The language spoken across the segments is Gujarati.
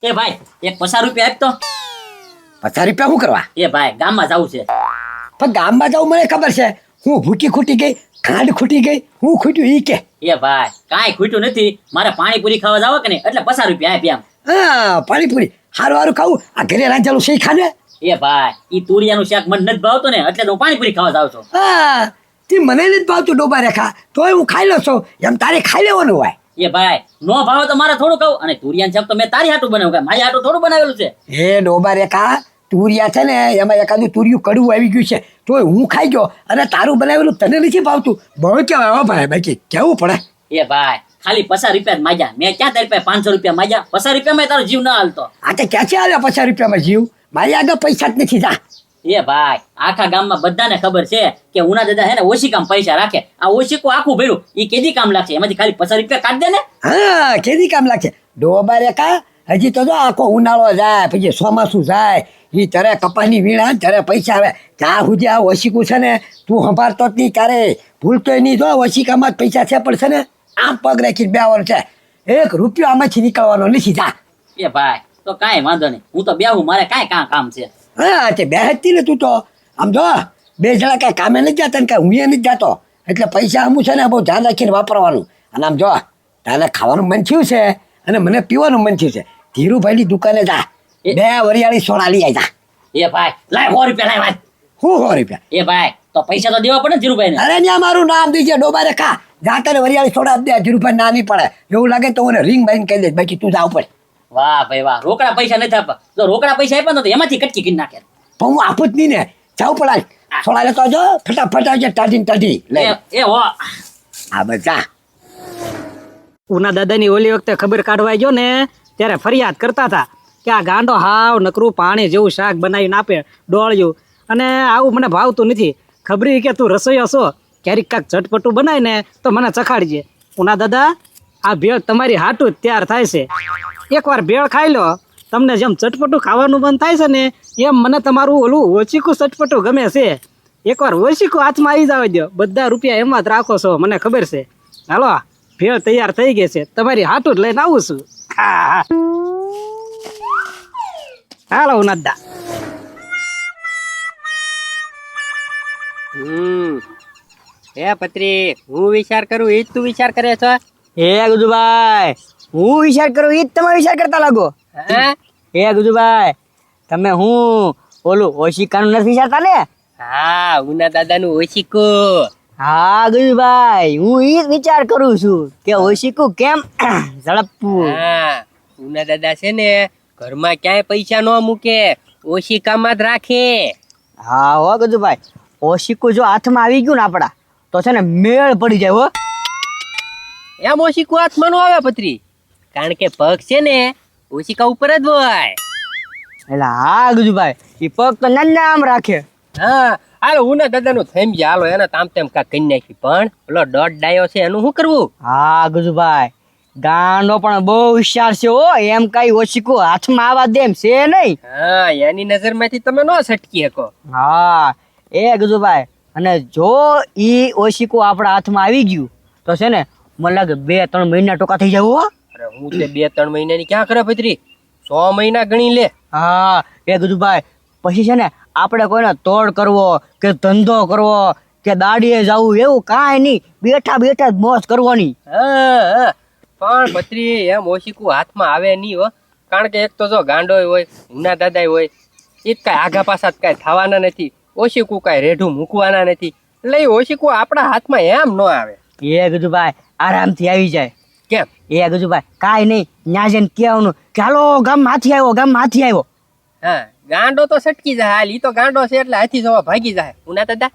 એ ભાઈ એક 50 રૂપિયા આપ તો. 50 રૂપિયા શું કરવા? એ ભાઈ ગામમાં જવું છે. પણ ગામમાં જવું મને ખબર છે. હું ભૂકી ખૂટી ગઈ, ખાંડ ખૂટી ગઈ, હું ખૂટ્યું ઈ કે? એ ભાઈ કાંઈ ખૂટ્યું નથી, મારે પાણીપુરી ખાવા જાવ કે નહીં એટલે 50 રૂપિયા આપ્યા. હા પાણીપુરી હારું હારું ખાવું. આ ઘરે રાંધેલું છે ખાને. એ ભાઈ ઈ તુરિયાનું શાક મને નથી ભાવતું ને એટલે તો હું પાણીપુરી ખાવા જાવ છું. હા તે મને નથી ભાવતું ડોબા રેખા, તોય હું ખાઈ લઉં છું. એમ તારે ખાઈ લેવાનું હોય. એ ભાઈ નો ભાવે તો મારે થોડું ખાવું, અને તુરિયાનું શાક તો મેં તારી હાટું બનાવ્યું, કે મારી હાટું થોડું બનાવેલું છે. એ ડોબા રેખા તુરિયા છે ને એમાં એકાદું તુરિયું કડવું આવી ગયું છે, તોય હું ખાઈ ગયો અને તારું બનાવેલું તને નથી ભાવતું. બહુ કહેવાય હો ભાઈ, બાકી કેવું પડે. એ ભાઈ ખાલી 50 રૂપિયા જ માગ્યા, મેં ક્યાં તારી પાસે 500 રૂપિયા માગ્યા? 50 રૂપિયામાં તારો જીવ ના હાલતો. આ તો ક્યાંથી આવ્યા 50 રૂપિયામાં જીવ? મારી આગળ પૈસા જ નથી. જા. એ ભાઈ આખા ગામમાં બધાને ખબર છે કે ઉના દાદા હે ને ઓછી કામ પૈસા રાખે. આ ઓશીકો આખું ભર્યું, ઈ કેદી કામ લાગશે? એમાંથી ખાલી 50 રૂપિયા કાઢ દે ને. હા કેદી કામ લાગશે? ડોબા રેખા હજી તો જો આખો ઉનાળો જાય, પછી ચોમાસું જાય, ઈ ત્યારે કપાસની વીણા ત્યારે પૈસા આવે. ત્યાં સુધી આ ઓશીકું છે ને તું સંભાળતો જ નહીં, ક્યારે ભૂલતોય નહીં. જો ઓશિકામાં જ પૈસા છે, પણ છે ને આમ પગ રાખીને બેવાનું છે. 1 રૂપિયો આમાંથી નીકળવાનો નથી. જા. એ ભાઈ તો કાંઈ વાંધો નહીં, હું તો બેહું, મારે કાંઈ કામ છે. હા તે બેહતી ને તું તો. આમ જો 2 જણા કાંઈ કામે નથી જતા ને કાંઈ હું નથી જતો, એટલે પૈસા અમુક છે ને બહુ ધ્યાન રાખીને વાપરવાનું. અને આમ જો તારે ખાવાનું મન થયું છે અને મને પીવાનું મન થયું છે, ધીરુભાઈની દુકાને જા, 2 વરિયાળી સોડા લઈ આવી. એ ભાઈ લાય 100 રૂપિયા લાય. હું 100 રૂપિયા? એ ભાઈ તો પૈસા તો દેવા પડે ને ધીરુભાઈ ને. અરે ત્યાં મારું નામ દીજે ડોબા રેખા. જા તને વરિયાળી સોડા દે. ધીરુભાઈ ના નહીં પડે, એવું લાગે તો મને રિંગ બાઈને કહી દે, બાકી તું જાવ પડે. વાહ ભાઈ વાહ, રોકડા પૈસા નથી આપવા. જો રોકડા પૈસા આપ્યા તો એમાંથી કટકી કરી નાખે. પણ હું આપું જ નહીં ને. જાવ પડાય સોડા લેતો જો, ફટાફટ આવજે. ટાઢી લે. એ હો હા બસ જા. ઉના દાદાની ઓલી વખતે ખબર કાઢવા ગયો ને ત્યારે ફરિયાદ કરતા હતા કે આ ગાંડો હાવ નકરું પાણી જેવું શાક બનાવીને આપે ડોળ્યું, અને આવું મને ભાવતું નથી. ખબરી કે તું રસોઈયો છો, ક્યારેક કાંક ચટપટું બનાય ને તો મને ચખાડજે. ઉના દાદા આ ભેળ તમારી હાટું જ તૈયાર થાય છે. એકવાર ભેળ ખાઈ લો, તમને જેમ ચટપટું ખાવાનું મન થાય છે ને એમ મને તમારું ઓલું ઓછીકું ચટપટું ગમે છે. એકવાર ઓછીકું હાથમાં આવી જાવ દો, બધા રૂપિયા એમાં જ રાખો છો, મને ખબર છે. હાલો ભેળ તૈયાર થઈ ગઈ છે, તમારી હાટું જ લઈને આવું છું. હાલો ઉનાદા. હે પત્રી, હું વિચાર કરું એ જ તું વિચાર કરે છો? હે ગુજુભાઈ, હું વિચાર કરું એ જ તમે વિચાર કરતા લાગો. હે ગુજુભાઈ, તમે હું ઓલું ઓશિકાનું નથી વિચારતા ને? હા ઉના દાદાનું ઓશિકું. હા ગુજુભાઈ, હું એ જ વિચાર કરું છું કે ઓશિકું કેમ ઝડપવું. હા ઉના દાદા છે ને ઘરમાં ક્યાંય પૈસા ન મૂકે, ઓશિકામાં જ રાખે. હા હો ગુજુભાઈ, ઓશિકું જો હાથમાં આવી ગયું ને આપડા તો છે ને મેળ પડી જાય. હો એમ ઓશિકું હાથમાં ન આવે પત્રી, કારણ કે પગ છે ને ઓશિકા ઉપર જ હોય. એટલે હા ગુજુભાઈ, એ પગ તો નાના આમ રાખે. હા હાલો ઉના દાદાનું થઈ ગયા, હાલો એને તામ તેમ કાંક કરી નાખી. પણ પેલો દોઢ ડાયો છે એનું શું કરવું? હા ગુજુભાઈ, ગાંડો પણ બહુ હોશિયાર છે. હો એમ કઈ ઓશિકું હાથમાં આવવા દે એમ છે નહીં. હા એની નજર માંથી તમે ન છટકી શકો. હા એ ગુજુભાઈ, અને જો ઈ ઓશિકું આપણા હાથમાં આવી ગયું તો છે ને મને લાગે 2-3 મહિના ટોકા થઈ જાય. હો અરે હું તે 2-3 મહિનાની ક્યાં કરે પત્રી, 100 મહિના ગણી લે. હા એ ગુજુભાઈ, પછી છે ને આપણે કોઈને તોડ કરવો કે ધંધો કરવો કે દાડીએ જવું એવું કાંઈ નહીં, બેઠા બેઠા જ મોજ કરવાની. હા પણ પત્રી એમ ઓશિકું હાથમાં આવે નહીં હો, કારણ કે એક તો જો ગાંડો હોય, ઉના દાદા હોય, એ જ કાંઈ આઘા પાછા કાંઈ થવાના નથી, ઓશિકું કાંઈ રેઢું મૂકવાના નથી, એટલે એ ઓશિકું આપણા હાથમાં એમ ન આવે. એ ગુજુભાઈ આરામથી આવી જાય. કેમ? એ ગુજુભાઈ કાંઈ નહીં, ન્યા જઈને કહેવાનું કે હાલો ગામમાં હાથી આવ્યો, ગામમાં હાથી આવ્યો. હા ગાંડો તો સટકી જાય, હાલ ઈ તો ગાંડો છે એટલે હાથી જવા ભાગી જાય. ઉના દાદા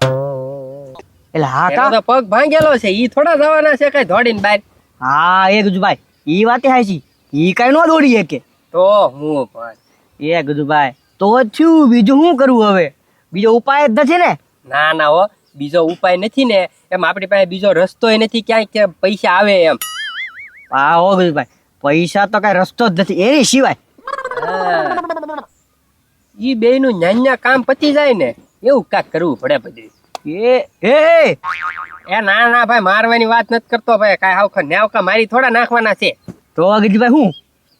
એટલે હા એનો કા તો પગ ભાંગેલો છે, ઈ થોડા જવાના છે કઈ દોડીને બહાર. હા એ ગુજુભાઈ, ઈ વાતે હાચી, ઈ કાંઈ ન દોડી શકે. તો હું પણ એ ગુજુભાઈ તો થયું, બીજું શું કરવું હવે? બીજો ઉપાય જ નથી ને? ના ના હો, બીજો ઉપાય નથી ને, એમ આપણી પાસે બીજો રસ્તોય નથી ક્યાંય કે પૈસા આવે એમ. હા હો ગુજુભાઈ, પૈસા તો કઈ રસ્તો જ નથી એની સિવાય. ઈ બે નું ન્યા કામ પતી જાય ને એવું કાક કરવું પડે બધું. એ ના ના ભાઈ, મારવાની વાત નથી કરતો ભાઈ, કાંઈ હાવખા ન્યાવકા મારી થોડા નાખવાના છે. તો ગીતભાઈ હું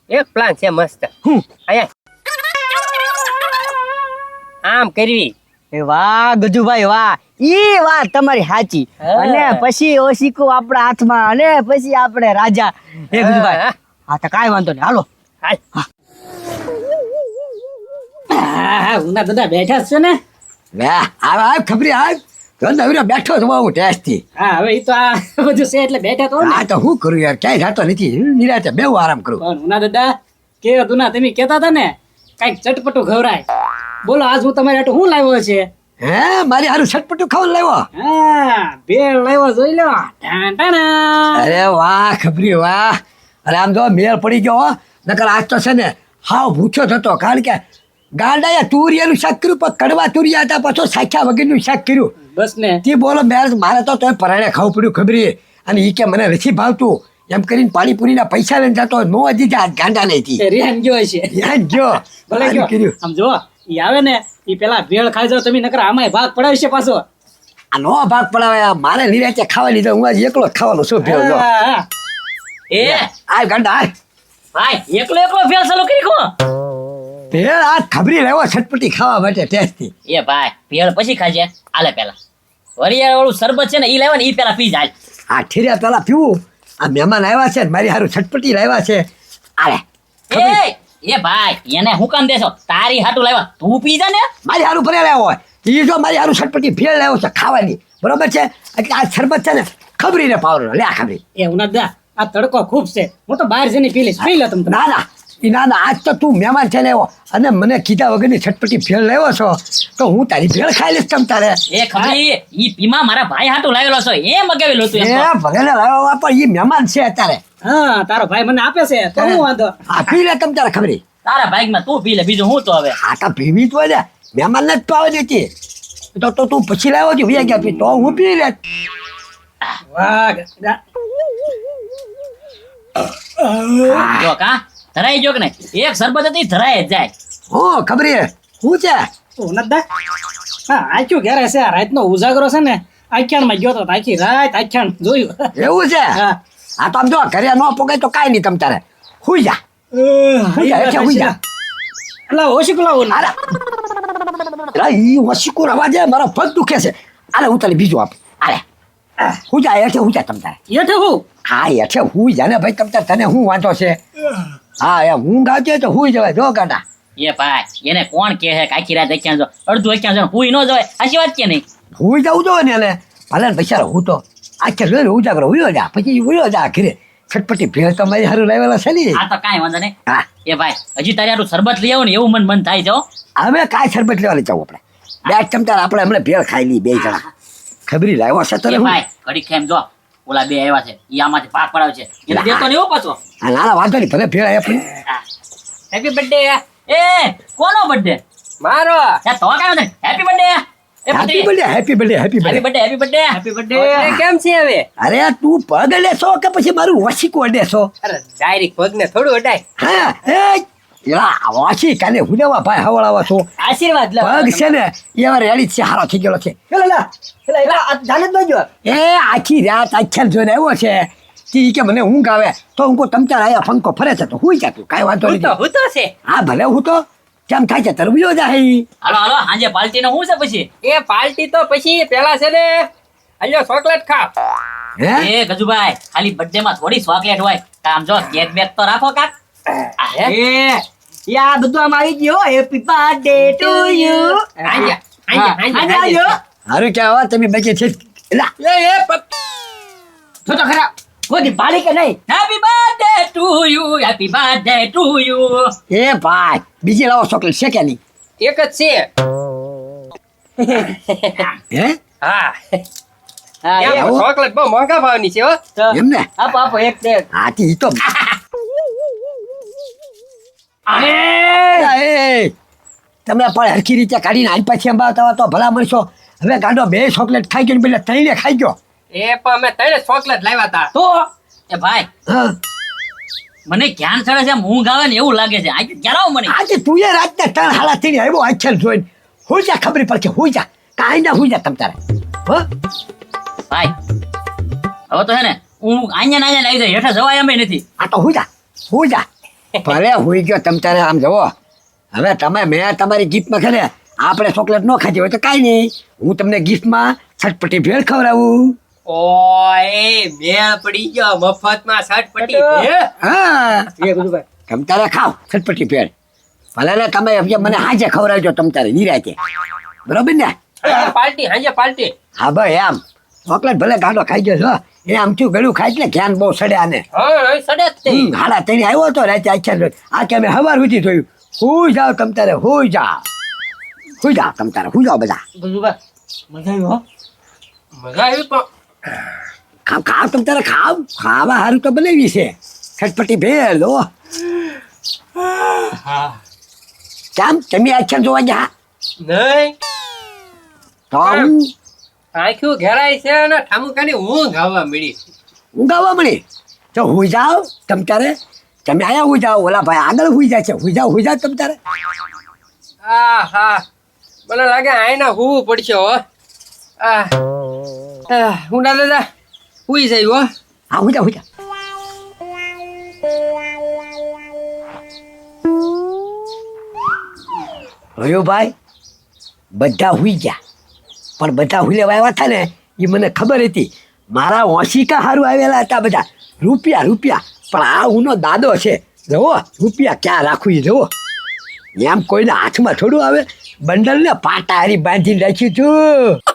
એક પ્લાન છે મસ્ત. હું અહીંયા આમ કરવી. એ વાહ ગજુભાઈ વાહ, ઈ વાત તમારી સાચી. હા. અને પછી ઓશીકું આપણા હાથમાં, અને પછી આપણે રાજા. એ ગજુભાઈ, હા. હા તો કાંઈ વાંધો નહીં, હાલો. હાલ. હા ઉના દાદા બેઠા જ છે ને. વાહ આવ ખબરી આવ તો નવરો બેઠો છો બહુ ટેસ્ટી. હા હવે ઈ તો આ બધું છે એટલે બેઠા તો ને. આ તો હું કરું યાર, ક્યાંય થતો નથી, નિરાતે બેવ આરામ કરું. પણ ઉના દાદા કે દુના તમે કહેતા હતા ને કાંઈક ચટપટું ખવરાય. બોલો આજ હું તમારે હાટુ શું લાવ્યો છે? હે મારી હારું છટપટું ખાવાનું લાવ્યો? હા ભેળ લાવ્યો, જોઈ લો. ટાણ ટાણા. અરે વાહ ખબરી વાહ. અરે આમ જો મેળ પડી ગયો હો. નકર આજ તો છે ને હાવ ભૂખ્યો થતો, કારણ કે ગાંડાએ તુરિયાનું શાક કર્યું પણ કડવા તુરિયા હતા, પાછો સાખ્યા વગરનું શાક કર્યું. બસ ને. તે બોલો મારે તો તોય પરાણે ખાવું પડ્યું ખબરી. અને ઈ કે મને નથી ભાવતું એમ કરીને પાણીપુરીના પૈસા લઈને જતો નો હજી જા ગાંડા નહીં હતી. એ રિહાન ગયો છે. યાદ જો ભલે સારું ગયો. કર્યું. આમ જો ઈ આવે ને ઈ પેલા ભેળ ખાઈ જાવ તમે, નકર આમાંય ભાગ પડાવશે પાછો. આ નો ભાગ પડાવે, મારે નિરાતે ખાવાની તો હું આજે એકલો જ ખાવાનો શું ભેળ જો. હા, હા. એ આ ગાંડા આ ભાઈ એકલો એકલો ફેલ ચાલુ કરી ખો. ભેળ આ ખબરી લેવો છટપટી ખાવા માટે ટેસ્ટી. એ ભાઈ ભેળ પછી ખાજે, આલે પેલા વરિયાળ વાળું શરબત છે ને ઈ લાવે ને ઈ પેલા પી જાય. આ ઠીર્યા પેલા પીવું. આ મહેમાન આવ્યા છે ને મારી હારું છટપટી લાવ્યા છે. આલે એ ભાઈ એને હું કામ દેશો? તારી હાટુ લાવ્યા, તું પી જા ને. મારી હારું ભરે લાવ્યો હોય ઈ જો મારી હારું છટપટી ભેળ લાવ્યો છે ખાવાની, બરોબર છે. એટલે આ શરબત છે ને ખબરી ને પાવરો લે આ ખબરી. એ ઉના દાદા આ તડકો ખૂબ છે, હું તો બહાર જઈને પી લઈશ. પી લો તમે. ના ના ઈ ના ના, આજ તો તું મહેમાન છે લેવો અને મને કીધા વગરની છટપટી ભેળ લેવો છો તો હું તારી ભેળ ખાઈ લઈશ તમ તારે. એ ખબરી ઈ પીમા મારા ભાઈ હાટુ લાવેલો છો, એ મગાવેલો તું એ એમ કહો. ભલે ને લાવ્યો પણ ઈ મહેમાન છે અત્યારે. હા તારો ભાઈ મને આપે છે તો હું વાંધો. આ પી લે તમ તારે ખબરી. તારા ભાગમાં તું પી લે, બીજું હું તો હવે. આ તો પીવી તો ને મહેમાન ને જ પાવા દેતી. તો તું પછી લાવ્યો છે વ્યા ગયા પી તો હું પી લે. વાહ ગા- જો કા ધરાઈ જો કે નહીં, એક શરબત હતી ધરાઈ જ જાય. હું ખબરી શું છે? ઉના દાદા હા આખ્યું ઘેરે છે. આ રાતનો ઉજાગરો છે ને આખ્યાણમાં ગયો તો આખી રાત આખ્યાણ જોયું. એવું છે? હા. આ તો આમ જો ઘરે ન પોગાય તો કાંઈ નહીં તમ તારે હુઈ જા. હુઈ જા, એટલે હુઈ જા. એટલે ઓછી લાવું અરે અરે ઈ વસીકો રવા દે, મારો પગ દુખે છે. અરે હું તને બીજું આપ. અરે હું જા હેઠે હું જા તમ તારે. એઠે હું હા હેઠે હુઈ જા ને ભાઈ તમ તારે, તને હું વાંધો છે? હા એમ ઊંઘ આવતી હોય તો હુઈ જવાય જો ગાંડા. એ ભાઈ એને કોણ કહે છે કે આખી રાત અક્યાં જો અડધું અક્યાં જો હુઈ ન જવાય? આશી વાત કે નહીં? હુઈ જવું જોઈએ ને એને. ભલે ને પૈસા હું તો આખે જોઈને ઉજાગરો હુયો જા, પછી હુયો જા ઘરે. છટપટી ભેળ તો મારી હારું લાવેલા છે ને. આ તો કાંઈ વાંધો નહીં. હા એ ભાઈ હજી તારે આટલું શરબત લઈ આવો ને એવું મન થાય છે હો. હવે કાંઈ શરબત લેવા લઈ જાવ આપણે. બે ચમચા આપણે હમણાં ભેળ ખાઈ લઈએ બે જણા. ખબરી લાવ્યો છે તને એ હું? ભાઈ ઘડીક ખાઈને જો ઓલા બે આવ્યા છે ઈ આમાંથી પાક પડાવે છે, એને દેતો નહીં હો પાછો. હા ના ના વાંધો નહીં, ભલે ભેળ આપણી. Happy birthday. એ કોનો બર્થડે? મારો. તો કાંઈ નથી. Happy birthday. એ હેપી પત્રી. Birthday happy birthday happy happy birthday. Birthday happy birthday happy birthday birthday. કેમ છે હવે? અરે તું પગ લેશો કે પછી મારું વસીકો લેશો? અરે ડાયરેક્ટ પગને થોડું અડાય. હા એ યા વાસી કાલે હુનેવા ભાઈ હવળાવા છો. આશીર્વાદ લો. પગ છે ને એવા રેડી છે, હારો થઈ ગયેલો છે. જાને જ નજો. એ આખી રાત આખ્યાન જોઈને આવ્યો છે. ઈ કે મને ઊંઘ આવે તો હું કહું તમ તાર આયા પંખો ફરે છે તો હુઈ જા તું, કાંઈ વાંધો હું તો નહીં. હું તો છે. હા ભલે હું તો કેમ થાય છે તરબીજો જાય. હાલો હાલો સાંજે પાર્ટી નું શું છે પછી? એ પાર્ટી તો પછી પેલા છે ને અલ્યો ચોકલેટ ખાવ. હે એ ગજુભાઈ ખાલી બર્થડે માં થોડી ચોકલેટ હોય, કામ જો કેક બેક તો રાખો કાક. એ યા બધું આમ આવી ગયો. Happy birthday to you. આંજા આંજા આજો. હારું કે આવા તમે બચે છે. એલા જો તો ખરા કોઈ પાડી કે નહીં. Happy birthday to you, happy birthday to you. એ ભાઈ બીજી લાવો ચોકલેટ છે કે નહીં? એક જ છે. હે હા હા એમ આવો. ચોકલેટ બહુ મોંઘા ભાવની છે હો. એમ ને? આપો આપો એક દે. હાથી ઈ તો એ તમે પણ હરખી રીતે કાઢીને આજ પાછી અંબાવતા તો ભલા મળશો. હવે ગાંડો બે ચોકલેટ ખાઈ ગયો ને પેલા ત્રણે ખાઈ ગયો. એ પણ અમે ત્રણે ચોકલેટ લાવ્યા હતા. તો એ ભાઈ હા મને ક્યાં ચડે છે, ઊંઘ આવે ને એવું લાગે છે. આજે ક્યારે આવું મને? આજે તું એ રાતના 3 હાડા થઈને આવ્યો આખ્યાન જોઈને. હુઈ જા, ખબર પડશે. હુઈ જા, કાંઈ ના હુઈ જા તમ તારે. હો ભાઈ હવે તો છે ને હું અહીંયા ને અહીંયા આવી જાય, હેઠા જવાય એમ નથી. આ તો હુઈ જા હુઈ જા. ભલે હુઈ ગયો તમ તારે આમ જવો હવે તમે મેં તમારી ગિફ્ટમાં ખરે આપણે ચોકલેટ ન ખાધી હોય તો કાંઈ નહીં હું તમને ગિફ્ટમાં છટપટી ભેળ ખવડાવું ઓય મેં પડી ગયો મફતમાં સટપટી ભેળ. હા એ ગુરુભાઈ તમ તારે ખાવ છટપટી ભેળ ભલે ને તમે એમ મને હાજે ખવડાવજો તમ તારે નિરાતે બરોબર ને હાંજે પાર્ટી હાંજે પાર્ટી. હા ભાઈ આમ ચોકલેટ ભલે ગાંડો ખાઈ ગયો છો એ આમ થયું ગળું ખાઈ ને ધ્યાન બહુ સડે આને હા સડે જ તે. હાડા તઈને આવ્યો હતો રાતે આખા આ કે અમે હવાર સુધી થયું હુઈ જાઓ તમ તારે હુઈ જાઓ તમ તારે હુઈ જાઓ બધા ગુરુભાઈ મજા આવી હો મજા આવી પણ ખાવ ખાવ તમ તારે ખાવ ખાવા સારું તો બનાવી છે છટપટી ભેળ લો કેમ તમે આખ્યા જોવા ગયા નહીં તો હું આંખ્યું ઘેરાય છે ને ઠામુકાની ઊંઘ આવવા મળી. ઊંઘાવા મળી તો હુઈ જાઓ તમ તારે તમે આયા હુઈ જાઓ ઓલા ભાઈ આગળ હુઈ જાય છે હુઈ જાઓ તમ તારે હા મને લાગે આયના હુવું પડશે હો. હુંડા દાદા હુઈ જાય હો. હા હુઈ જા હયો ભાઈ બધા હુઈ ગયા પણ બધા હુઈ લેવા આવ્યા હતા ને એ મને ખબર હતી મારા ઓશિકા હારું આવેલા હતા બધા રૂપિયા પણ આ ઉનો દાદો છે જુઓ રૂપિયા ક્યાં રાખું એ જુઓ એમ કોઈને હાથમાં થોડું આવે બંડલને પાટા હારી બાંધીને રાખ્યું છું